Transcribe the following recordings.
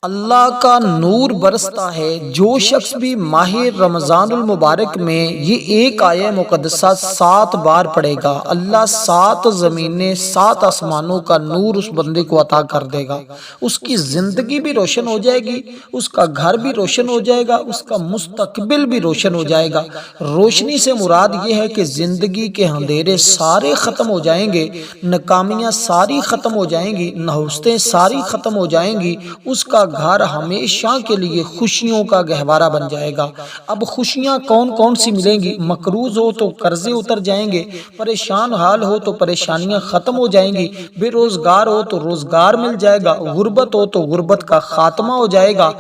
اللہ کا نور برستا ہے۔ جو شخص بھی ماہ رمضان المبارک میں یہ ایک آیہ مقدسہ 7 بار پڑھے گا، اللہ 7 زمینیں 7 آسمانوں کا نور اس بندے کو عطا کر دے گا۔ اس کی زندگی بھی روشن ہو جائے گی، اس کا گھر بھی روشن ہو جائے گا، اس کا مستقبل بھی روشن ہو جائے گا۔ روشنی سے مراد یہ ہے کہ زندگی کے اندھیرے سارے ختم ہو جائیں گے، ناکامیاں ساری ختم ہو جائیں گی، نحوستیں ساری ختم ہو جائیں گی، اس کا گھر ہمیشہ کے لیے خوشیوں کا گہوارہ بن جائے گا۔ اب خوشیاں کون کون سی ملیں گی؟ مقروض ہو تو قرضے اتر جائیں گے، پریشان حال ہو تو پریشانیاں ختم ہو جائیں گی، بے روزگار ہو تو روزگار مل جائے گا، غربت ہو تو غربت کا خاتمہ ہو جائے گا،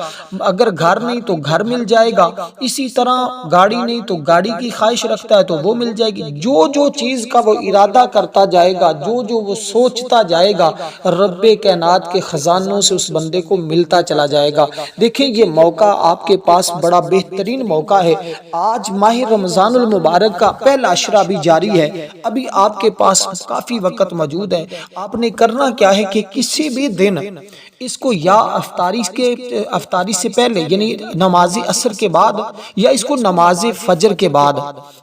اگر گھر نہیں تو گھر مل جائے گا، اسی طرح گاڑی نہیں تو گاڑی کی خواہش رکھتا ہے تو وہ مل جائے گی۔ جو جو چیز کا وہ ارادہ کرتا جائے گا، جو جو وہ سوچتا جائے گا، رب کائنات کے خزانوں سے اس بندے کو ملتا چلا جائے گا۔ دیکھیں یہ موقع آپ کے پاس بڑا بہترین موقع ہے۔ آج ماہ رمضان المبارک کا پہلا عشرہ بھی جاری ہے، ابھی آپ کے پاس کافی وقت موجود ہے۔ آپ نے کرنا کیا ہے کہ کسی بھی دن اس کو یا افطاری سے پہلے یعنی نماز عصر کے بعد، یا اس کو نماز فجر کے بعد،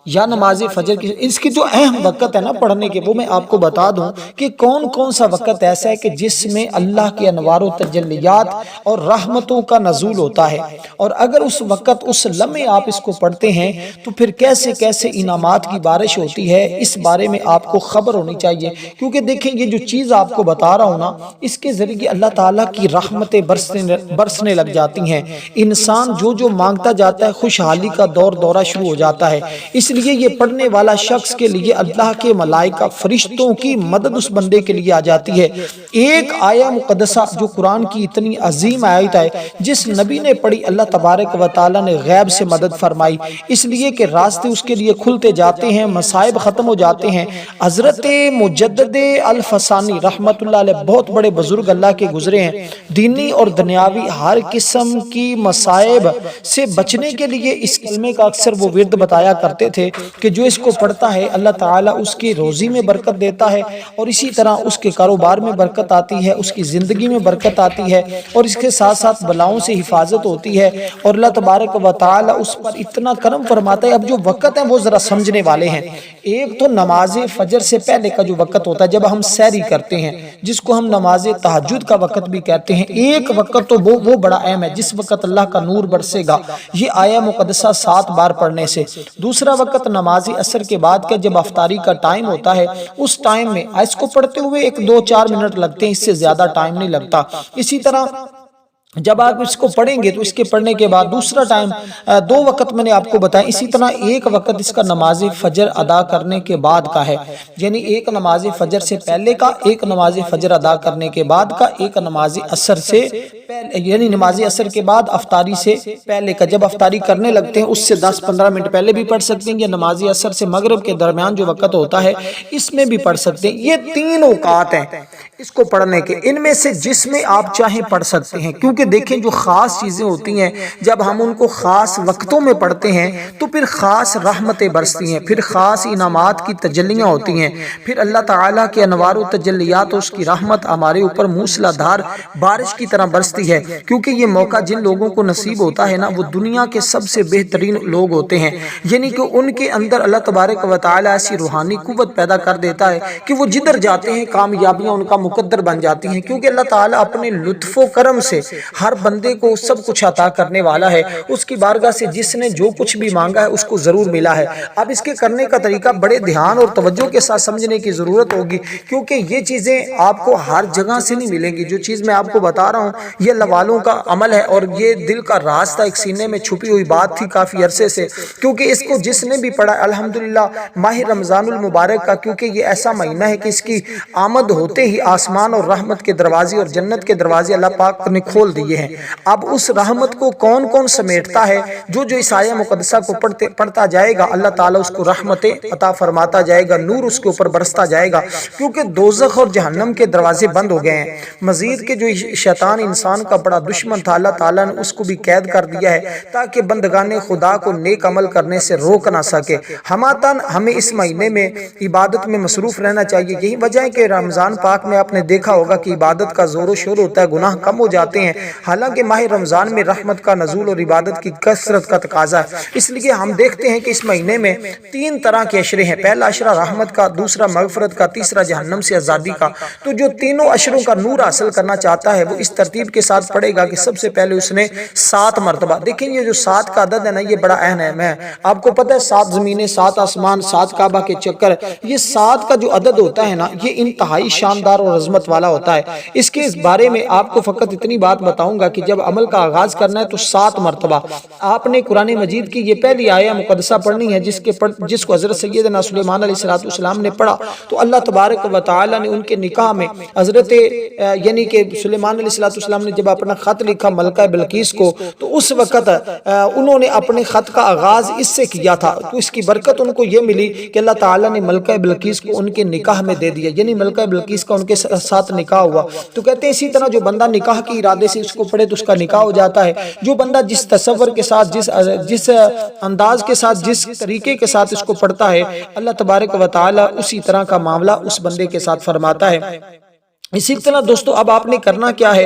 یا نماز فجر کی اس کی جو اہم وقت ہے نا پڑھنے کے، وہ میں آپ کو بتا دوں کہ کون کون سا وقت ایسا ہے کہ جس میں اللہ کے انوار و تجلیات اور رحمتوں کا نزول ہوتا ہے، اور اگر اس وقت اس لمحے آپ اس کو پڑھتے ہیں تو پھر کیسے کیسے انعامات کی بارش ہوتی ہے، اس بارے میں آپ کو خبر ہونی چاہیے۔ کیونکہ دیکھیں یہ جو چیز آپ کو بتا رہا ہوں نا، اس کے ذریعے اللہ تعالیٰ کی رحمتیں برسنے لگ جاتی ہیں۔ انسان جو جو مانگتا جاتا ہے، خوشحالی کا دورہ شروع ہو جاتا ہے۔ اس لیے یہ پڑھنے والا شخص کے لیے اللہ کے ملائکہ فرشتوں کی مدد اس بندے کے لیے آ جاتی ہے۔ ایک آیہ مقدسہ جو قرآن کی اتنی عظیم آیت ہے، جس نبی نے پڑھی اللہ تبارک و تعالیٰ نے غیب سے مدد فرمائی، اس لیے کہ راستے اس کے لیے کھلتے جاتے ہیں، مصائب ختم ہو جاتے ہیں۔ حضرت مجدد الفسانی رحمت اللہ علیہ بہت بڑے بزرگ اللہ کے گزرے ہیں، دینی اور دنیاوی ہر قسم کی مصائب سے بچنے کے لیے اس کلمے کا اکثر وہ ورد بتایا کرتے تھے کہ جو اس کو پڑھتا ہے اللہ تعالیٰ اس کی روزی میں برکت دیتا ہے، اور اسی طرح اس کے کاروبار میں برکت آتی ہے، اس کی زندگی میں برکت آتی ہے، اور اس کے ساتھ ساتھ بلاؤں سے حفاظت ہوتی ہے، اور اللہ تبارک و تعالیٰ اس پر اتنا کرم فرماتا ہے۔ اب جو وقت ہے وہ ذرا سمجھنے والے ہیں۔ ایک تو نماز فجر سے پہلے کا جو وقت ہوتا ہے جب ہم سحری کرتے ہیں، جس کو ہم نماز تہجد کا وقت بھی کہتے ہیں، ایک وقت تو وہ بڑا اہم ہے جس وقت اللہ کا نور برسے گا یہ آیہ مقدسہ 7 بار پڑھنے سے۔ دوسرا وقت نماز عصر کے بعد کا جب افطاری کا ٹائم ہوتا ہے، اس ٹائم میں اس کو پڑھتے ہوئے 1-2-4 منٹ لگتے ہیں، اس سے زیادہ ٹائم نہیں لگتا۔ اسی طرح جب آپ اس کو پڑھیں گے تو اس کے پڑھنے کے بعد دوسرا ٹائم 2 وقت میں نے آپ کو بتایا، اسی طرح ایک وقت اس کا نماز فجر ادا کرنے کے بعد کا ہے، یعنی ایک نماز فجر سے پہلے کا، ایک نماز فجر ادا کرنے کے بعد کا، ایک نماز عصر سے پہلے یعنی نماز عصر کے بعد افطاری سے پہلے کا۔ جب افطاری کرنے لگتے ہیں اس سے 10-15 منٹ پہلے بھی پڑھ سکتے ہیں، یا نماز عصر سے مغرب کے درمیان جو وقت ہوتا ہے اس میں بھی پڑھ سکتے ہیں۔ یہ 3 اوقات ہیں اس کو پڑھنے کے، ان میں سے جس میں آپ چاہیں پڑھ سکتے ہیں، کیونکہ دیکھیں جو خاص چیزیں ہوتی ہیں جب ہم ان کو خاص وقتوں میں پڑھتے ہیں تو پھر خاص رحمتیں برستی ہیں، پھر خاص انعامات کی تجلیاں ہوتی ہیں، پھر اللہ تعالیٰ کے انوار و تجلیات اور اس کی رحمت ہمارے اوپر موسلا دھار بارش کی طرح برستی ہے۔ کیونکہ یہ موقع جن لوگوں کو نصیب ہوتا ہے نا، وہ دنیا کے سب سے بہترین لوگ ہوتے ہیں، یعنی کہ ان کے اندر اللہ تبارک و تعالیٰ ایسی روحانی قوت پیدا کر دیتا ہے کہ وہ جدھر جاتے ہیں کامیابیاں ان کا مقدر بن جاتی ہیں، کیونکہ اللہ تعالیٰ اپنے لطف و کرم سے ہر بندے کو سب کچھ عطا کرنے والا ہے۔ اس کی بارگاہ سے جس نے جو کچھ بھی مانگا ہے اس کو ضرور ملا ہے۔ اب اس کے کرنے کا طریقہ بڑے دھیان اور توجہ کے ساتھ سمجھنے کی ضرورت ہوگی، کیونکہ یہ چیزیں آپ کو ہر جگہ سے نہیں ملیں گی۔ جو چیز میں آپ کو بتا رہا ہوں یہ اللہ والوں کا عمل ہے، اور یہ دل کا راز تھا، ایک سینے میں چھپی ہوئی بات تھی کافی عرصے سے، کیونکہ اس کو جس نے بھی پڑھا الحمدللہ ماہ رمضان المبارک کا، کیونکہ یہ ایسا مہینہ ہے کہ اس کی آمد ہوتے ہی آسمان اور رحمت کے دروازے اور جنت کے دروازے اللہ پاک نے کھول دیے ہیں۔ اب اس رحمت کو کون کون سمیٹتا ہے؟ جو جو اس آیہ مقدسہ کو پڑھتا جائے گا اللہ تعالیٰ اس کو رحمتیں عطا فرماتا جائے گا، نور اس کے اوپر برستا جائے گا، کیونکہ دوزخ اور جہنم کے دروازے بند ہو گئے ہیں۔ مزید کہ جو شیطان انسان کا کا بڑا دشمن تھا، اللہ تعالیٰ نے اس کو بھی قید کر دیا ہے تاکہ بندگان خدا کو نیک عمل کرنے سے روک نہ سکے۔ ہماتاً ہمیں اس مہینے میں عبادت میں مصروف رہنا چاہیے۔ یہی وجہ ہے کہ رمضان پاک میں آپ نے دیکھا ہوگا کہ عبادت کا زور و شور ہوتا ہے، گناہ کم ہو جاتے ہیں، حالانکہ ماہ رمضان میں رحمت کا نزول اور عبادت کی کثرت کا تقاضا ہے۔ اس لیے ہم دیکھتے ہیں کہ اس مہینے میں 3 طرح کے عشرے ہیں، پہلا عشرہ رحمت کا، دوسرا مغفرت کا، تیسرا جہنم سے آزادی کا۔ تو جو تینوں عشروں کا نور حاصل کرنا چاہتا ہے وہ اس ترتیب کے ساتھ پڑھے گا کہ سب سے پہلے اس نے 7 مرتبہ، دیکھیں یہ جو 7 کا عدد ہے نا، یہ بڑا اہم ہے۔ آپ کو پتہ ہے 7 زمینیں، 7 آسمان، 7 کعبہ کے چکر، یہ 7 کا جو عدد ہوتا ہے نا، یہ انتہائی شاندار اور عظمت والا ہوتا ہے۔ اس کے بارے میں آپ کو فقط اتنی بات بتاؤں گا کہ جب عمل کا آغاز کرنا ہے تو 7 مرتبہ آپ نے قرآن مجید کی یہ پہلی آیہ مقدسہ پڑھنی ہے، جس کو حضرت سیدنا سلیمان علیہ السلام نے پڑھا تو اللہ تبارک و تعالی نے ان کے نکاح میں حضرت یعنی کہ سلیمان علیہ السلام نے جب اپنا خط لکھا ملکہ بلقیس کو تو اس وقت انہوں نے اپنے خط کا آغاز اس سے کیا تھا، تو اس کی برکت ان کو یہ ملی کہ اللہ تعالیٰ نے ملکہ بلقیس کو ان کے نکاح میں دے دیا، یعنی ملکہ بلقیس کا ان کے ساتھ نکاح ہوا۔ تو کہتے ہیں اسی طرح جو بندہ نکاح کی ارادے سے اس کو پڑھے تو اس کا نکاح ہو جاتا ہے۔ جو بندہ جس تصور کے ساتھ، جس انداز کے ساتھ، جس طریقے کے ساتھ اس کو پڑھتا ہے، اللہ تبارک و تعالی اسی طرح کا معاملہ اس بندے کے ساتھ فرماتا ہے۔ اسی طرح دوستو اب آپ نے کرنا کیا ہے،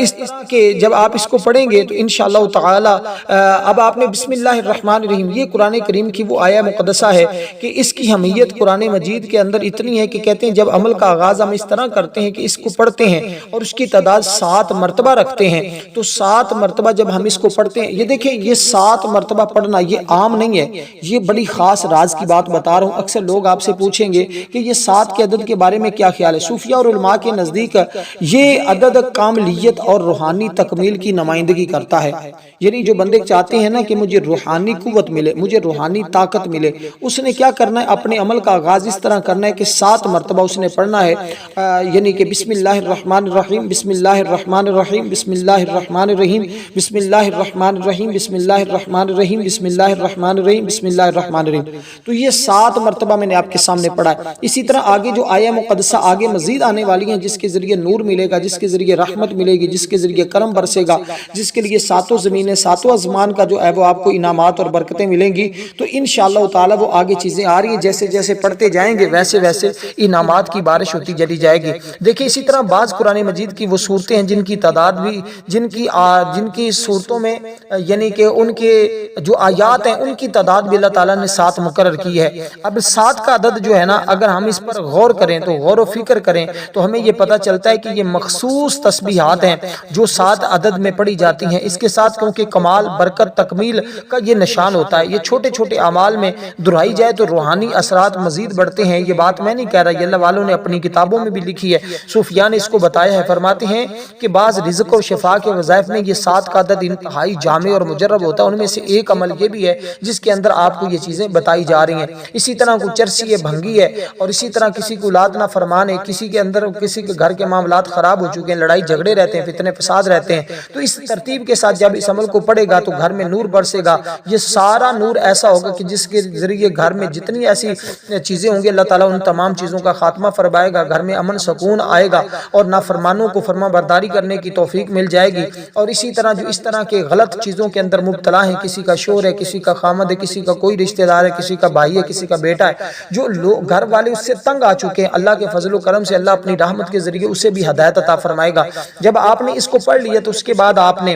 اس طرح کہ جب آپ اس کو پڑھیں گے تو انشاءاللہ تعالی اب آپ نے بسم اللہ الرحمن الرحیم، یہ قرآن کریم کی وہ آیہ مقدسہ ہے کہ اس کی اہمیت قرآن مجید کے اندر اتنی ہے کہ کہتے ہیں جب عمل کا آغاز ہم اس طرح کرتے ہیں کہ اس کو پڑھتے ہیں اور اس کی تعداد 7 مرتبہ رکھتے ہیں، تو 7 مرتبہ جب ہم اس کو پڑھتے ہیں، یہ دیکھیں یہ 7 مرتبہ پڑھنا یہ عام نہیں ہے، یہ بڑی خاص راز کی بات بتا رہا ہوں۔ اکثر لوگ آپ سے پوچھیں گے کہ یہ 7 کے عدد کے بارے میں کیا خیال ہے؟ صوفیہ اور علماء کے نزدیک یہ عدد کاملیت اور روحانی تکمیل کی نمائندگی کرتا ہے، یعنی جو بندے چاہتے ہیں نا کہ مجھے روحانی قوت ملے، مجھے روحانی طاقت ملے، اس نے کیا کرنا ہے، اپنے عمل کا آغاز اس طرح کرنا ہے کہ 7 مرتبہ اس نے پڑھنا ہے، یعنی کہ بسم اللہ الرحمن الرحیم، بسم اللہ الرحمن الرحیم، بسم اللہ الرحمن الرحیم، بسم اللہ الرحمن الرحیم، بسم اللہ الرحمن الرحیم، بسم اللہ الرحمن الرحیم، بسم اللہ الرحمن الرحیم۔ تو یہ 7 مرتبہ میں نے آپ کے سامنے پڑھا ہے۔ اسی طرح آگے جو آیہ مقدسہ آگے مزید آنے والی ہیں، جس کے ذریعے نور ملے گا، جس کے ذریعے رحمت ملے گی، جس کے ذریعے کرم برسے گا، جس کے لیے 7 زمینیں 7 آسمان کا جو ہے وہ آپ کو انعامات اور برکتیں ملیں گی، تو انشاءاللہ تعالی وہ آگے چیزیں آ رہی ہیں، جیسے جیسے پڑھتے جائیں گے ویسے ویسے انعامات کی بارش ہوتی چلی جائے گی۔ دیکھیں اسی طرح بعض قرآن مجید کی وہ صورتیں ہیں جن کی تعداد بھی جن کی صورتوں میں یعنی کہ ان کے جو آیات ہیں ان کی تعداد بھی اللہ تعالیٰ نے 7 مقرر کی ہے۔ اب 7 کا عدد جو ہے نا، اگر ہم اس پر غور کریں تو غور و فکر کریں تو ہمیں یہ پتہ چلتا ہے کہ یہ مخصوص تسبیحات ہیں جو 7 عدد میں پڑھی جاتی ہیں۔ اس کے ساتھ کیونکہ کمال، برکت، تکمیل کا یہ نشان ہوتا ہے، یہ چھوٹے چھوٹے اعمال میں دہرائی جائے تو روحانی اثرات مزید بڑھتے ہیں۔ یہ بات میں نہیں کہہ رہا، یہ اللہ والوں نے اپنی کتابوں میں بھی لکھی ہے، صوفیاء نے اس کو بتایا ہے۔ فرماتے ہیں کہ بعض رزق اور شفا کے وظائف میں یہ 7 کا عدد انتہائی جامع اور مجرب ہوتا ہے۔ ان میں سے ایک عمل یہ بھی ہے جس کے اندر آپ کو یہ چیزیں بتائی جا رہی ہیں۔ اسی طرح کوئی چرسی ہے، بھنگی ہے، اور اسی طرح کسی کو اولاد نہ فرمان ہے، کسی کے اندر کسی کے گھر کے معاملات خراب ہو چکے ہیں، لڑائی جھگڑے رہتے ہیں، فتنے فساد رہتے ہیں، تو اس ترتیب کے ساتھ جب اس عمل کو پڑھے گا تو گھر میں نور برسے گا۔ یہ سارا نور ایسا ہوگا کہ جس کے ذریعے گھر میں جتنی ایسی چیزیں ہوں گی اللہ تعالیٰ ان تمام چیزوں کا خاتمہ فرمائے گا، گھر میں امن سکون آئے گا اور نافرمانوں کو فرما برداری کرنے کی توفیق مل جائے گی۔ اور اسی طرح جو اس طرح کے غلط چیزوں کے اندر مبتلا ہیں، کسی کا شور ہے، کسی کا خامد ہے، کسی کا کوئی رشتہ دار ہے، کسی کا بھائی ہے، کسی کا بیٹا ہے، جو لوگ گھر والے اس سے تنگ آ چکے ہیں، اللہ کے فضل و کرم سے اللہ اپنی رحمت کے ذریعے اسے بھی ہدایت عطا فرمائے گا۔ جب آپ نے اس کو پڑھ لیا تو اس کے بعد آپ نے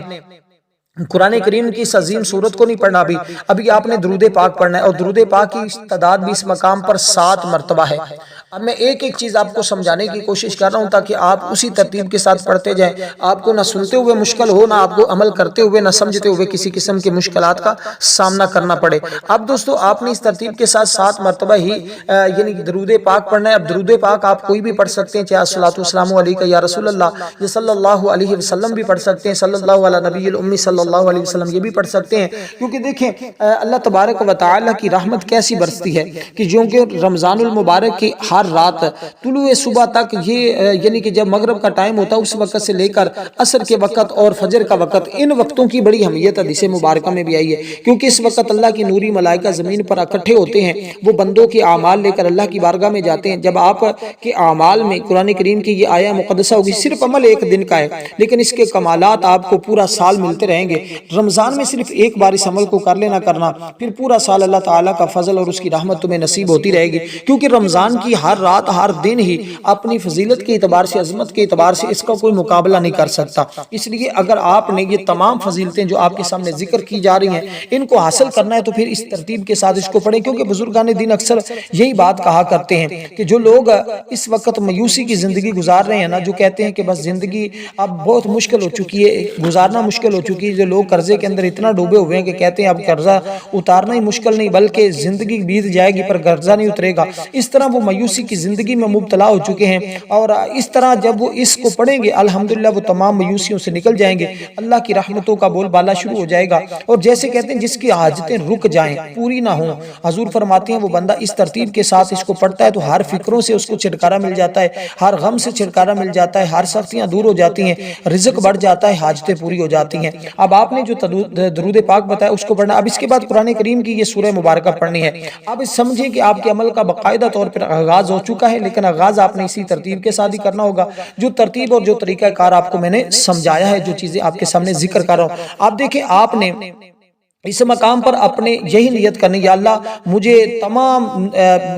قرآن کریم کی اس عظیم سورت کو نہیں پڑھنا، ابھی آپ نے درود پاک پڑھنا ہے، اور درود پاک کی تعداد بھی اس مقام پر 7 مرتبہ ہے۔ اب میں ایک ایک چیز آپ کو سمجھانے کی کوشش کر رہا ہوں تاکہ آپ اسی ترتیب کے ساتھ پڑھتے جائیں، آپ کو نہ سنتے ہوئے مشکل ہو، نہ آپ کو عمل کرتے ہوئے، نہ سمجھتے ہوئے کسی قسم کی مشکلات کا سامنا کرنا پڑے۔ اب دوستو آپ نے اس ترتیب کے ساتھ 7 مرتبہ ہی یعنی درود پاک پڑھنا ہے۔ اب درود پاک آپ کوئی بھی پڑھ سکتے ہیں، چاہے الصلاۃ والسلام علیک یا رسول اللہ، یا صلی اللہ علیہ وسلم بھی پڑھ سکتے ہیں، صلی اللہ علی نبی الامی صلی اللہ علیہ وسلم یہ بھی پڑھ سکتے ہیں، کیونکہ دیکھیں اللہ تبارک و تعالی کی رحمت کیسی برستی ہے کہ جو کہ رمضان المبارک کی ہر ہر رات طلوع صبح تک، یہ یعنی کہ جب مغرب کا ٹائم ہوتا ہے اس وقت سے لے کر عصر کے وقت اور فجر کا وقت، ان وقتوں کی بڑی اہمیت حدیث مبارکہ میں بھی آئی ہے، کیونکہ اس وقت اللہ کی نوری ملائکہ زمین پر اکٹھے ہوتے ہیں، وہ بندوں کے اعمال لے کر اللہ کی بارگاہ میں جاتے ہیں۔ جب آپ کے اعمال میں قرآن کریم کی یہ آیہ مقدسہ ہوگی، صرف عمل ایک دن کا ہے لیکن اس کے کمالات آپ کو پورا سال ملتے رہیں گے۔ رمضان میں صرف ایک بار اس عمل کو کر لینا کرنا، پھر پورا سال اللہ تعالیٰ کا فضل اور اس کی رحمت تمہیں نصیب ہوتی رہے گی، کیونکہ رمضان کی ہر رات ہر دن ہی اپنی فضیلت کے اعتبار سے، عظمت کے اعتبار سے اس کا کوئی مقابلہ نہیں کر سکتا۔ اس لیے اگر آپ نے یہ تمام فضیلتیں جو آپ کے سامنے ذکر کی جا رہی ہیں ان کو حاصل کرنا ہے تو پھر اس ترتیب کے ساتھ اس کو پڑھیں، کیونکہ بزرگان دین اکثر یہی بات کہا کرتے ہیں کہ جو لوگ اس وقت مایوسی کی زندگی گزار رہے ہیں نا، جو کہتے ہیں کہ بس زندگی اب بہت مشکل ہو چکی ہے، گزارنا مشکل ہو چکی ہے، جو لوگ قرضے کے اندر اتنا ڈوبے ہوئے ہیں کہ کہتے ہیں اب قرضہ اتارنا ہی مشکل نہیں بلکہ زندگی بیت جائے گی پر قرضہ نہیں اترے گا، اس طرح وہ مایوسی کی زندگی میں مبتلا ہو چکے ہیں۔ اور اس طرح جب وہ اس کو پڑھیں گے الحمدللہ وہ تمام مایوسیوں سے نکل جائیں گے، اللہ کی رحمتوں کا بول بالا شروع ہو جائے گا۔ اور جیسے کہتے ہیں جس کی حاجتیں رک جائیں، پوری نہ ہوں، حضور فرماتے ہیں وہ بندہ اس ترتیب کے ساتھ اس کو پڑھتا ہے تو ہر فکروں سے اس کو چھٹکارا مل جاتا ہے، ہر غم سے چھٹکارا مل جاتا ہے، ہر سختیاں دور ہو جاتی ہیں، رزق بڑھ جاتا ہے، حاجتیں پوری ہو جاتی ہیں۔ اب آپ نے جو درود پاک بتایا اس کو پڑھنا، اب اس کے بعد قرآن کریم کی یہ سورہ مبارکہ پڑھنی ہے۔ اب سمجھیں کہ آپ کے عمل کا باقاعدہ طور پر آغاز ہو چکا ہے، لیکن آغاز آپ نے اسی ترتیب کے ساتھ ہی کرنا ہوگا، جو ترتیب اور جو طریقہ کار آپ کو میں نے سمجھایا ہے، جو چیزیں آپ کے سامنے ذکر کر رہا ہوں۔ آپ دیکھیں آپ نے اس مقام پر اپنے یہی نیت کرنی، یا اللہ مجھے تمام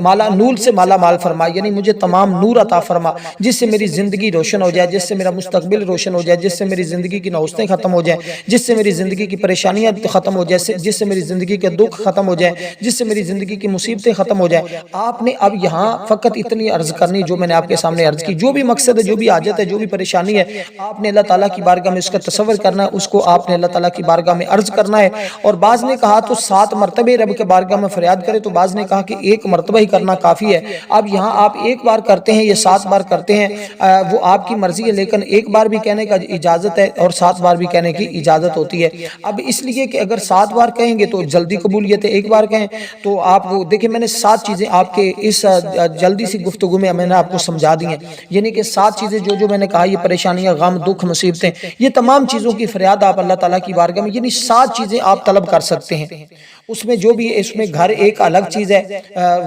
مالا نور سے مالا مال فرما، یعنی مجھے تمام نور عطا فرما جس سے میری زندگی روشن ہو جائے، جس سے میرا مستقبل روشن ہو جائے، جس سے میری زندگی کی نوستیں ختم ہو جائیں، جس سے میری زندگی کی پریشانیاں ختم ہو جائے، جس سے میری زندگی کے دکھ ختم ہو جائیں، جس سے میری زندگی کی مصیبتیں ختم ہو جائیں۔ آپ نے اب یہاں فقط اتنی عرض کرنی جو میں نے آپ کے سامنے عرض کی، جو بھی مقصد ہے، جو بھی حاجت ہے، جو بھی پریشانی ہے، آپ نے اللہ تعالیٰ کی بارگاہ میں اس کا تصور کرنا ہے، اس کو آپ نے اللہ تعالیٰ کی بارگاہ میں عرض کرنا ہے۔ اور بعض نے کہا تو 7 مرتبہ رب کے بارگاہ میں فریاد کرے، تو بعض نے کہا کہ 1 مرتبہ ہی کرنا کافی ہے۔ اب یہاں آپ 1 بار کرتے ہیں یا 7 بار کرتے ہیں وہ آپ کی مرضی ہے، لیکن 1 بار بھی کہنے کا اجازت ہے اور 7 بار بھی کہنے کی اجازت ہوتی ہے۔ اب اس لیے کہ اگر 7 بار کہیں گے تو جلدی قبولیت ہے، 1 بار کہیں تو آپ دیکھیں میں نے 7 چیزیں آپ کے اس جلدی سی گفتگو میں نے آپ کو سمجھا دی ہیں، یعنی کہ 7 چیزیں جو میں نے کہا، یہ پریشانیاں، غم، دکھ، مصیبتیں، یہ تمام چیزوں کی فریاد آپ اللہ تعالیٰ کی بارگاہ میں، یعنی 7 چیزیں آپ طلب کر سکتے ہیں۔ اس میں جو بھی ہے، اس میں گھر ایک الگ چیز ہے،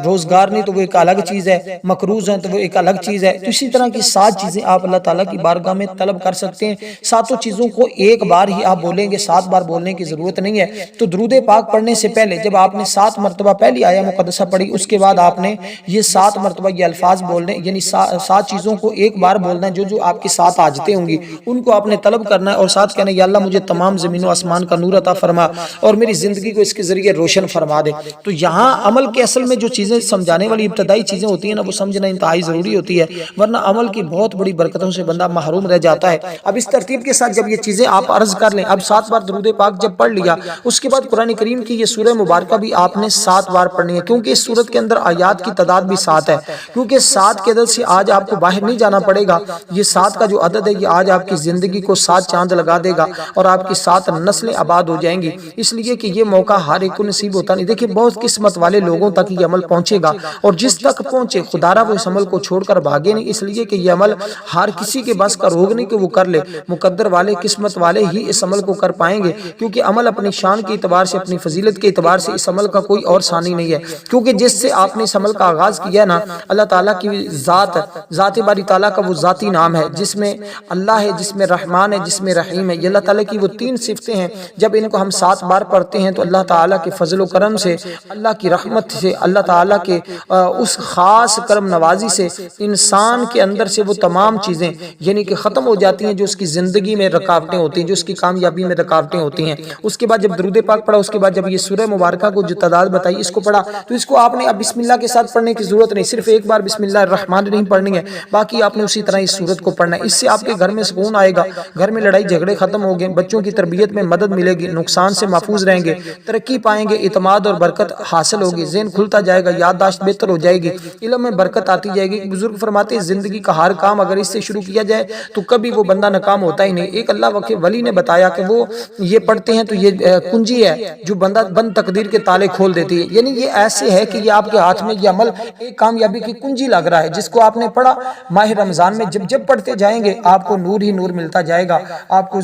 روزگار نہیں تو وہ ایک الگ چیز ہے، مقروض ہیں تو وہ ایک الگ چیز ہے، تو اسی طرح کی 7 چیزیں آپ اللہ تعالیٰ کی بارگاہ میں طلب کر سکتے ہیں۔ 7 چیزوں کو 1 بار ہی آپ بولیں گے، 7 بار بولنے کی ضرورت نہیں ہے۔ تو درود پاک پڑھنے سے پہلے جب آپ نے 7 مرتبہ پہلی آیہ مقدسہ پڑھی، اس کے بعد آپ نے یہ 7 مرتبہ یہ الفاظ بولنے، یعنی 7 چیزوں کو 1 بار بولنا ہے، جو آپ کی 7 حاجتیں ہوں گی ان کو آپ نے طلب کرنا ہے، اور ساتھ کہنا ہے یا اللہ مجھے تمام زمین و آسمان کا نور عطا فرما اور میری زندگی کو اس کے ذریعے روشن فرما دے۔ تو یہاں عمل کے اصل میں جو چیزیں سمجھانے والی ابتدائی چیزیں ہوتی ہیں نا، وہ سمجھنا انتہائی ضروری ہوتی ہے، ورنہ عمل کی بہت بڑی برکتوں سے بندہ محروم رہ جاتا ہے۔ اب اس ترتیب کے ساتھ جب یہ چیزیں آپ عرض کر لیں، اب 7 بار درود پاک جب پڑھ لیا، اس کے بعد قرآن کریم کی یہ سورہ مبارکہ بھی آپ نے 7 بار پڑھنی ہے، کیونکہ اس سورت کے اندر آیات کی تعداد بھی 7 ہے، کیونکہ 7 کے عدد سے آج آپ کو باہر نہیں جانا پڑے گا۔ یہ 7 کا جو عدد ہے یہ آج آپ کی زندگی کو 7 چاند لگا دے گا اور آپ کی 7 نسلیں آباد ہو جائیں گی، اس لیے کہ یہ موقع ہر ایک کو نصیب ہوتا نہیں۔ دیکھیں بہت قسمت والے لوگوں تک یہ عمل پہنچے گا، اور جس تک پہنچے خدا را وہ اس عمل کو چھوڑ کر بھاگے نہیں، اس لیے کہ یہ عمل ہر کسی کے بس کا روگ نہیں کہ وہ کر لے، مقدر والے، قسمت والے ہی اس عمل کو کر پائیں گے، کیونکہ عمل اپنی شان کے اعتبار سے، اپنی فضیلت کے اعتبار سے اس عمل کا کوئی اور ثانی نہیں ہے، کیونکہ جس سے آپ نے اس عمل کا آغاز کیا نا، اللہ تعالیٰ کی ذات باری تعالیٰ کا وہ ذاتی نام ہے جس میں اللہ ہے، جس میں رحمان ہے، جس میں رحیم ہے، یہ اللہ تعالیٰ کی وہ 3 صفتیں ہیں۔ جب ان کو ہم 7 بار پڑھتے ہیں تو اللہ تعالیٰ کے فضل و کرم سے، اللہ کی رحمت سے، اللہ تعالیٰ کے اس خاص کرم نوازی سے انسان کے اندر سے وہ تمام چیزیں یعنی کہ ختم ہو جاتی ہیں جو اس کی زندگی میں رکاوٹیں ہوتی ہیں، جو اس کی کامیابی میں رکاوٹیں ہوتی ہیں۔ اس کے بعد جب درود پاک پڑھا، اس کے بعد جب یہ سورہ مبارکہ کو جو تعداد بتائی اس کو پڑھا، تو اس کو آپ نے اب بسم اللہ کے ساتھ پڑھنے کی ضرورت نہیں، صرف 1 بار بسم اللہ الرحمن الرحیم پڑھنی ہے، باقی آپ نے اسی طرح اس سورت کو پڑھنا ہے۔ اس سے آپ کے گھر میں سکون آئے گا، گھر میں لڑائی جھگڑے ختم ہو گئے، بچوں کی تربیت میں مدد ملے گی، نقصان سے محفوظ رہیں گے، ترقی پائیں پائیں گے، اعتماد اور برکت حاصل ہوگی، ذہن کھلتا جائے گا، یادداشت بہتر ہو جائے گی، علم میں برکت آتی جائے گی۔ بزرگ فرماتے ہیں زندگی کا ہر کام اگر اس سے شروع کیا جائے تو کبھی وہ بندہ ناکام ہوتا ہی نہیں۔ ایک اللہ کے ولی نے بتایا کہ وہ یہ پڑھتے ہیں تو یہ کنجی ہے جو بندہ بند تقدیر کے تالے کھول دیتی ہے، یعنی یہ ایسے ہے کہ یہ آپ کے ہاتھ میں یہ عمل ایک کامیابی کی کنجی لگ رہا ہے، جس کو آپ نے پڑھا ماہ رمضان میں جب پڑھتے جائیں گے آپ کو نور ہی نور ملتا جائے گا، آپ کو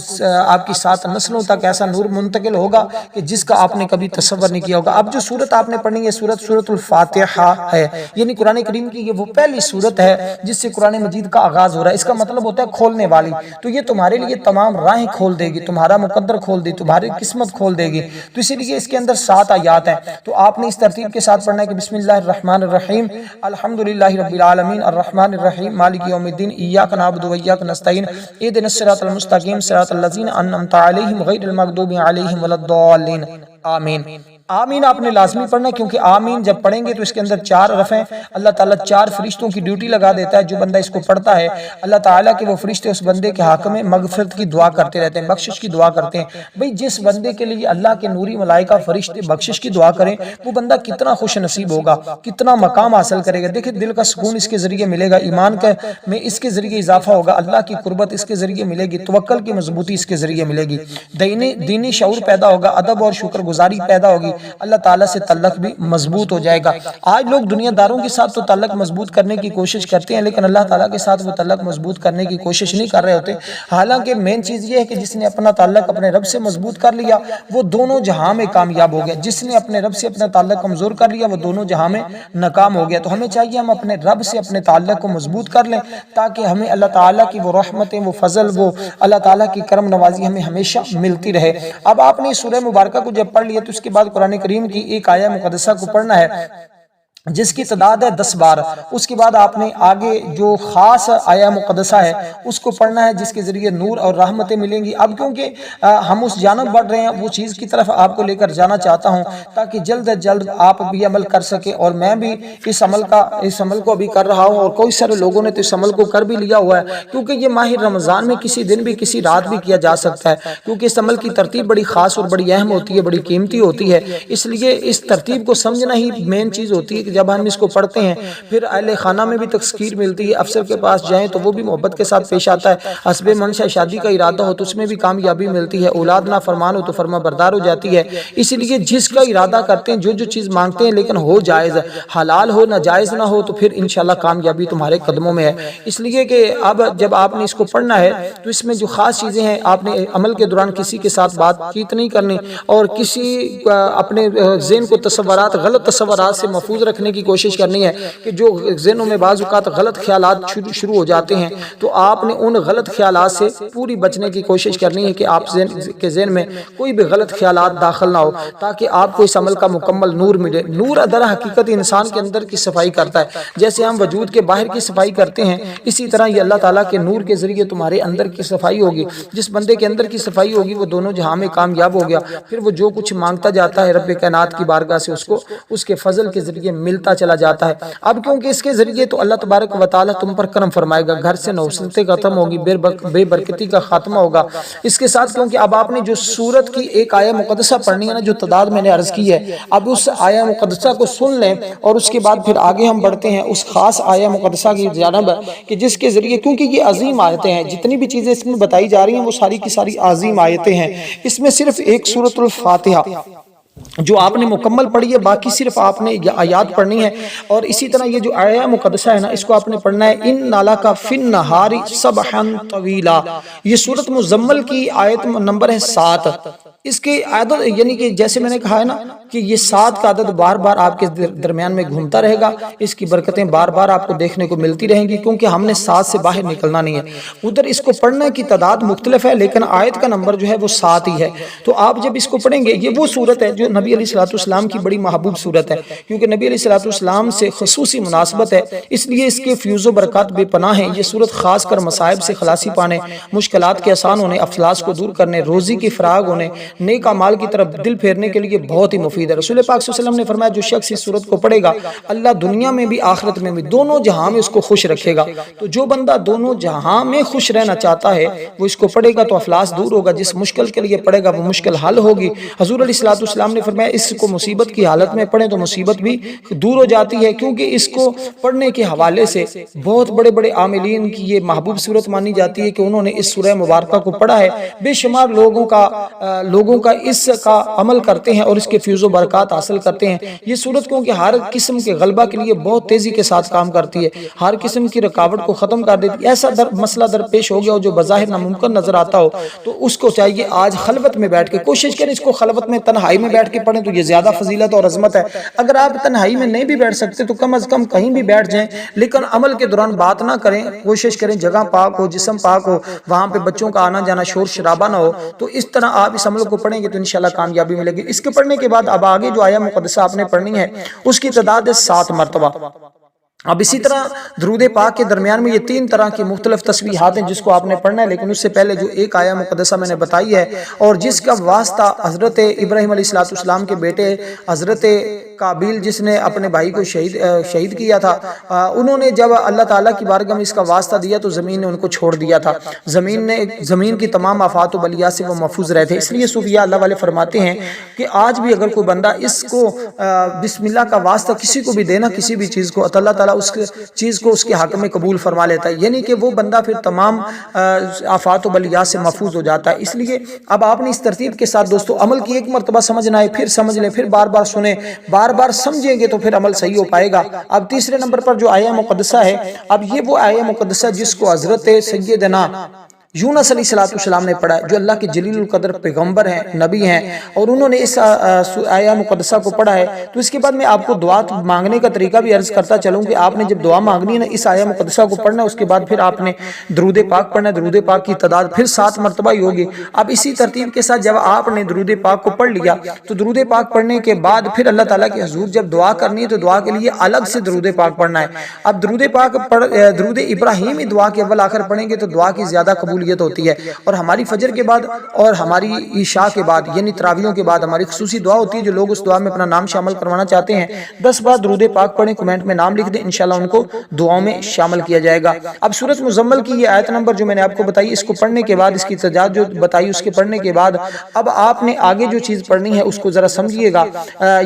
آپ کی 7 نسلوں تک ایسا نور منتقل ہوگا کہ جس کا آپ نے کبھی تصور نہیں کیا ہوگا۔ اب جو سورت آپ نے پڑھنی ہے سورت الفاتحہ ہے، یعنی قرآن کریم کی یہ وہ پہلی سورت ہے جس سے قرآن مجید کا آغاز ہو رہا ہے۔ اس کا مطلب ہوتا ہے کھولنے والی، تو یہ تمہارے لیے تمام راہیں کھول دے گی، تمہارا مقدر کھول دے، تمہاری قسمت کھول دے گی۔ تو اسی لیے اس کے اندر 7 آیات ہیں، تو آپ نے اس ترتیب کے ساتھ پڑھنا ہے کہ بسم اللہ الرحمن الرحیم، الحمدللہ رب العالمین، الرحمن الرحیم، مالک یوم الدین، ایاک نعبد و ایاک نستعین، اہدنا الصراط المستقیم، صراط الذین انعمت علیہم غیر المغضوب علیہم ولا الضالین، آمین۔ آمین آپ نے لازمی پڑھنا ہے، کیونکہ آمین جب پڑھیں گے تو اس کے اندر 4 حرف ہیں۔ اللہ تعالیٰ 4 فرشتوں کی ڈیوٹی لگا دیتا ہے، جو بندہ اس کو پڑھتا ہے اللہ تعالیٰ کے وہ فرشتے اس بندے کے حق میں مغفرت کی دعا کرتے رہتے ہیں، بخشش کی دعا کرتے ہیں۔ بھئی جس بندے کے لیے اللہ کے نوری ملائکہ فرشتے بخشش کی دعا کریں وہ بندہ کتنا خوش نصیب ہوگا، کتنا مقام حاصل کرے گا۔ دیکھیں دل کا سکون اس کے ذریعے ملے گا، ایمان میں اس کے ذریعے اضافہ ہوگا، اللہ کی قربت اس کے ذریعے ملے گی، توکل کی مضبوطی اس کے ذریعے ملے گی، دینی شعور پیدا ہوگا، ادب اور شکر گزاری پیدا ہوگی، اللہ تعالیٰ سے تعلق بھی مضبوط ہو جائے گا۔ آج لوگ دنیا داروں کے ساتھ تو تعلق مضبوط کرنے کی کوشش کرتے ہیں، لیکن اللہ تعالیٰ کے ساتھ وہ تعلق مضبوط کرنے کی کوشش نہیں کر رہے ہوتے۔ حالانکہ مین چیز یہ ہے کہ جس نے اپنا تعلق اپنے رب سے مضبوط کر لیا وہ دونوں جہاں میں کامیاب ہو گیا، جس نے اپنے رب سے اپنا تعلق کمزور کر لیا وہ دونوں جہاں میں ناکام ہو گیا۔ تو ہمیں چاہیے ہم اپنے رب سے اپنے تعلق کو مضبوط کر لیں تاکہ ہمیں اللہ تعالیٰ کی وہ رحمتیں، وہ فضل، وہ اللہ تعالیٰ کی کرم نوازی ہمیں ہمیشہ ملتی رہے۔ اب آپ نے سورہ مبارکہ کو جب پڑھ لیا تو اس کے بعد قرآن کریم کی ایک آیہ مقدسہ کو پڑھنا ہے جس کی تعداد ہے 10 بار۔ اس کے بعد آپ نے آگے جو خاص آیہ مقدسہ ہے اس کو پڑھنا ہے جس کے ذریعے نور اور رحمتیں ملیں گی۔ اب کیونکہ ہم اس جانب بڑھ رہے ہیں وہ چیز کی طرف آپ کو لے کر جانا چاہتا ہوں تاکہ جلد از جلد آپ بھی عمل کر سکیں، اور میں بھی اس عمل کو ابھی کر رہا ہوں، اور کوئی سارے لوگوں نے تو اس عمل کو کر بھی لیا ہوا ہے، کیونکہ یہ ماہ رمضان میں کسی دن بھی کسی رات بھی کیا جا سکتا ہے، کیونکہ اس عمل کی ترتیب بڑی خاص اور بڑی اہم ہوتی ہے، بڑی قیمتی ہوتی ہے۔ اس لیے اس ترتیب کو سمجھنا ہی مین چیز ہوتی ہے کہ جب ہم اس کو پڑھتے ہیں پھر اہل خانہ میں بھی تذکیر ملتی ہے، افسر کے پاس جائیں تو وہ بھی محبت کے ساتھ پیش آتا ہے، حسب منشا شادی کا ارادہ ہو تو اس میں بھی کامیابی ملتی ہے، اولاد نہ فرمان ہو تو فرما بردار ہو جاتی ہے۔ اسی لیے جس کا ارادہ کرتے ہیں جو چیز مانگتے ہیں لیکن ہو جائز، حلال ہو ناجائز نہ ہو، تو پھر انشاءاللہ کامیابی تمہارے قدموں میں ہے۔ اس لیے کہ اب جب آپ نے اس کو پڑھنا ہے تو اس میں جو خاص چیزیں ہیں آپ نے عمل کے دوران کسی کے ساتھ بات چیت نہیں کرنی، اور کسی اپنے ذہن کو غلط تصورات سے محفوظ رکھنے کی کوشش کرنی ہے کہ جو ذہنوں میں بعض اوقات غلط خیالات شروع ہو جاتے ہیں تو آپ نے ان غلط خیالات سے پوری بچنے کی کوشش کرنی ہے کہ آپ کے ذہن میں کوئی بھی غلط خیالات داخل نہ ہو، تاکہ آپ کو اس عمل کا مکمل نور ملے۔ نور در حقیقت انسان کے اندر کی صفائی کرتا ہے، جیسے ہم وجود کے باہر کی صفائی کرتے ہیں اسی طرح یہ اللہ تعالیٰ کے نور کے ذریعے تمہارے اندر کی صفائی ہوگی۔ جس بندے کے اندر کی صفائی ہوگی وہ دونوں جہاں میں کامیاب ہو گیا، پھر وہ جو کچھ مانگتا جاتا ہے رب کائنات کی بارگاہ سے اس کو اس کے فضل کے ذریعے ملتا چلا جاتا ہے۔ اب کیونکہ اس کے ذریعے تو اللہ تبارک و تعالیٰ تم پر کرم فرمائے گا، گھر سے نوسلتیں ختم ہوگی، بے برکتی کا خاتمہ ہوگا۔ اس کے ساتھ کیونکہ اب آپ نے جو سورت کی ایک آیہ مقدسہ پڑھنی ہے نا، جو تعداد میں نے عرض کی ہے، اب اس آیہ مقدسہ کو سن لیں اور اس کے بعد پھر آگے ہم بڑھتے ہیں اس خاص آیہ مقدسہ کی جانب کہ جس کے ذریعے، کیونکہ یہ عظیم آیتیں ہیں، جتنی بھی چیزیں اس میں بتائی جا رہی ہیں وہ ساری کی ساری عظیم آیتیں ہیں۔ اس میں صرف ایک سورۃ الفاتحہ جو آپ نے مکمل پڑھی ہے، باقی صرف آپ نے آیات پڑھنی ہے، اور اسی طرح یہ جو آیہ مقدسہ ہے نا اس کو آپ نے پڑھنا ہے ان نالا کا فن نہاری سبحن طویلا۔ یہ سورۃ مزمل کی آیت نمبر ہے 7۔ اس کے عدد یعنی کہ جیسے میں نے کہا ہے نا کہ یہ 7 کا عدد بار بار آپ کے درمیان میں گھومتا رہے گا، اس کی برکتیں بار بار آپ کو دیکھنے کو ملتی رہیں گی، کیونکہ ہم نے 7 سے باہر نکلنا نہیں ہے۔ ادھر اس کو پڑھنے کی تعداد مختلف ہے لیکن آیت کا نمبر جو ہے وہ 7 ہی ہے۔ تو آپ جب اس کو پڑھیں گے، یہ وہ صورت ہے جو نبی علیہ السلام کی بڑی محبوب صورت ہے، کیونکہ نبی علیہ السلام سے خصوصی مناسبت ہے، اس لیے اس کے فیوز و برکات بے پناہ ہیں۔ یہ صورت خاص کر مصائب سے خلاصی پانے، مشکلات کے آسان ہونے، افلاس کو دور کرنے، روزی کی فراغ ہونے، نیک اعمال کی طرف دل پھیرنے کے لیے بہت ہی مفید ہے۔ رسول پاک صلی اللہ علیہ وسلم نے فرمایا جو شخص اس سورت کو پڑھے گا اللہ دنیا میں بھی آخرت میں بھی دونوں جہاں میں اس کو خوش رکھے گا۔ تو جو بندہ دونوں جہاں میں خوش رہنا چاہتا ہے وہ اس کو پڑھے گا تو افلاس دور ہوگا، جس مشکل کے لیے پڑھے گا وہ مشکل حل ہوگی۔ حضور علیہ الصلوۃ والسلام نے فرمایا اس کو مصیبت کی حالت میں پڑھیں تو مصیبت بھی دور ہو جاتی ہے، کیونکہ اس کو پڑھنے کے حوالے سے بہت بڑے بڑے عاملین کی یہ محبوب صورت مانی جاتی ہے کہ انہوں نے اس سورہ مبارکہ کو پڑھا ہے۔ بے شمار لوگوں کا اس کا عمل کرتے ہیں اور اس کے فیض و برکات حاصل کرتے ہیں۔ یہ صورت کیونکہ ہر قسم کے غلبہ کے لیے بہت تیزی کے ساتھ کام کرتی ہے، ہر قسم کی رکاوٹ کو ختم کر دیتی ہے۔ ایسا مسئلہ درپیش ہو گیا ہو جو بظاہر ناممکن نظر آتا ہو تو اس کو چاہیے آج خلوت میں بیٹھ کے کوشش کریں، اس کو خلوت میں تنہائی میں بیٹھ کے پڑھیں تو یہ زیادہ فضیلت اور عظمت ہے۔ اگر آپ تنہائی میں نہیں بھی بیٹھ سکتے تو کم از کم کہیں بھی بیٹھ جائیں، لیکن عمل کے دوران بات نہ کریں، کوشش کریں جگہ پاک ہو، جسم پاک ہو، وہاں پہ بچوں کا آنا جانا شور شرابہ نہ ہو، تو اس طرح آپ اس عمل کو پڑھیں گے تو انشاءاللہ کامیابی ملے گی۔ اس کے پڑھنے کے بعد اب آگے جو آیہ مقدسہ آپ نے پڑھنی ہے اس کی تعداد ہے 7 مرتبہ۔ اب اسی طرح درود پاک کے درمیان میں یہ 3 طرح کی مختلف تسبیحات ہیں جس کو آپ نے پڑھنا ہے، لیکن اس سے پہلے جو ایک آیہ مقدسہ میں نے بتائی ہے اور جس کا واسطہ حضرت ابراہیم علیہ السلام کے بیٹے حضرت قابیل جس نے اپنے بھائی کو شہید کیا تھا، انہوں نے جب اللہ تعالیٰ کی بارگاہ میں اس کا واسطہ دیا تو زمین نے ان کو چھوڑ دیا تھا، زمین کی تمام آفات و بلیات سے وہ محفوظ رہے تھے۔ اس لیے صوفیاء اللہ والے فرماتے ہیں کہ آج بھی اگر کوئی بندہ اس کو بسم اللہ کا واسطہ کسی کو بھی دینا کسی بھی چیز کو، اللہ تعالیٰ اس چیز کو اس کے حق میں قبول فرما لیتا ہے، یعنی کہ وہ بندہ پھر تمام آفات و بلیات سے محفوظ ہو جاتا ہے۔ اس لیے اب آپ نے اس ترتیب کے ساتھ دوستو عمل کی ایک مرتبہ سمجھنا ہے، پھر سمجھ لیں، پھر بار بار سنیں، بار بار سمجھیں گے تو پھر عمل صحیح ہو پائے گا۔ اب تیسرے نمبر پر جو آیہ مقدسہ ہے، اب یہ وہ آیہ مقدسہ جس کو حضرت سیدنا یونس علیہ السلام نے پڑھا جو اللہ کے جلیل القدر پیغمبر ہیں، نبی ہیں، اور انہوں نے اس آیہ مقدسہ کو پڑھا ہے۔ تو اس کے بعد میں آپ کو دعا مانگنے کا طریقہ بھی عرض کرتا چلوں کہ آپ نے جب دعا مانگنی ہے نا اس آیہ مقدسہ کو پڑھنا ہے، اس کے بعد پھر آپ نے درود پاک پڑھنا ہے، درود پاک کی تعداد پھر 7 مرتبہ ہی ہوگی۔ اب اسی ترتیب کے ساتھ جب آپ نے درود پاک کو پڑھ لیا تو درود پاک پڑھنے کے بعد پھر اللہ تعالیٰ کے حضور جب دعا کرنی ہے تو دعا کے لیے الگ سے درود پاک پڑھنا ہے۔ اب درود ابراہیمی دعا کے اول آخر پڑھیں گے تو دعا کی زیادہ قبولیت ہوتی ہے، اور ہماری فجر کے بعد اور ہماری عشاء کے بعد یعنی تراویحوں کے بعد ہماری خصوصی دعا ہوتی ہے، جو لوگ اس دعا میں اپنا نام شامل کروانا چاہتے ہیں 10 بار درود پاک پڑھیں، کمنٹ میں نام لکھ دیں، انشاءاللہ ان کو دعاؤں میں شامل کیا جائے گا۔ اب سورۃ مزمل کی یہ آیت نمبر جو میں نے آپ کو بتائی، اس کو پڑھنے کے بعد اس کی تعداد جو بتائی اس کے پڑھنے کے بعد اب آپ نے آگے جو چیز پڑھنی ہے اس کو ذرا سمجھیے گا۔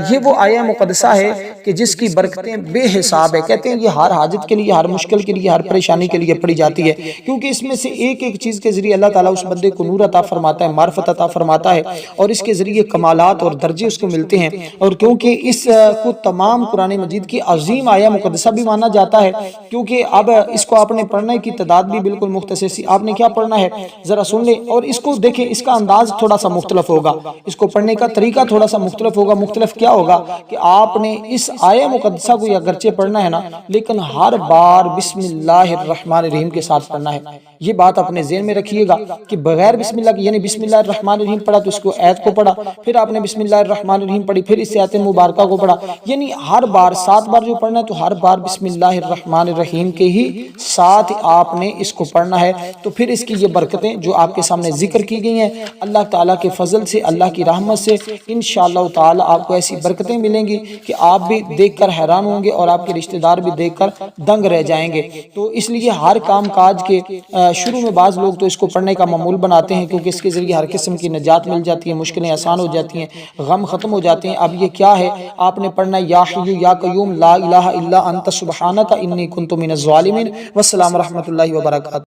یہ وہ آیہ مقدسہ ہے کہ جس کی برکتیں بے حساب ہے، کہتے ہیں یہ ہر حاجت کے لیے، ہر مشکل کے لیے، ہر پریشانی کے لیے پڑھی جاتی ہے، کیونکہ اس میں سے ایک ایک چیز کے ذریعے اللہ تعالیٰ اس بندے کو نور عطا فرماتا ہے، معرفت عطا فرماتا ہے، اور اس کے ذریعے کمالات اور درجے اس کو ملتے ہیں۔ اور کیونکہ اس کو تمام قرآن مجید کی عظیم آیہ مقدسہ بھی مانا جاتا ہے، کیونکہ اب اس کو آپ نے پڑھنے کی تعداد بھی بالکل مختصر سی، آپ نے کیا پڑھنا ہے ذرا سن لیں، اور اس کو دیکھیں، اس کا انداز تھوڑا سا مختلف ہوگا، اس کو پڑھنے کا طریقہ تھوڑا سا مختلف ہوگا۔ مختلف کیا ہوگا کہ آپ نے اس آیہ مقدسہ کو اگرچہ پڑھنا ہے نا، لیکن ہر بار بسم اللہ الرحمن الرحیم کے ساتھ پڑھنا ہے۔ یہ بات اپنے ذہن میں رکھیے گا کہ بغیر بسم اللہ کی یعنی بسم اللہ الرحمن الرحیم پڑھا تو اس کو آیت کو پڑھا، پھر آپ نے بسم اللہ الرحمن الرحیم پڑھی، پھر اس آیت مبارکہ کو پڑھا، یعنی ہر بار 7 بار جو پڑھنا ہے تو ہر بار بسم اللہ الرحمن الرحیم کے ہی ساتھ آپ نے اس کو پڑھنا ہے۔ تو پھر اس کی یہ برکتیں جو آپ کے سامنے ذکر کی گئی ہیں اللہ تعالیٰ کے فضل سے، اللہ کی رحمت سے انشاءاللہ تعالیٰ آپ کو ایسی برکتیں ملیں گی کہ آپ بھی دیکھ کر حیران ہوں گے اور آپ کے رشتہ دار بھی دیکھ کر دنگ رہ جائیں گے۔ تو اس لیے ہر کام کاج کے شروع میں بعض لوگ تو اس کو پڑھنے کا معمول بناتے ہیں، کیونکہ اس کے ذریعے ہر قسم کی نجات مل جاتی ہے، مشکلیں آسان ہو جاتی ہیں، غم ختم ہو جاتے ہیں۔ اب یہ کیا ہے آپ نے پڑھنا ہے یا حی یا قیوم لا الہ الا انت سبحانک انی کنت من الظالمین۔ والسلام ورحمۃ اللہ وبرکاتہ۔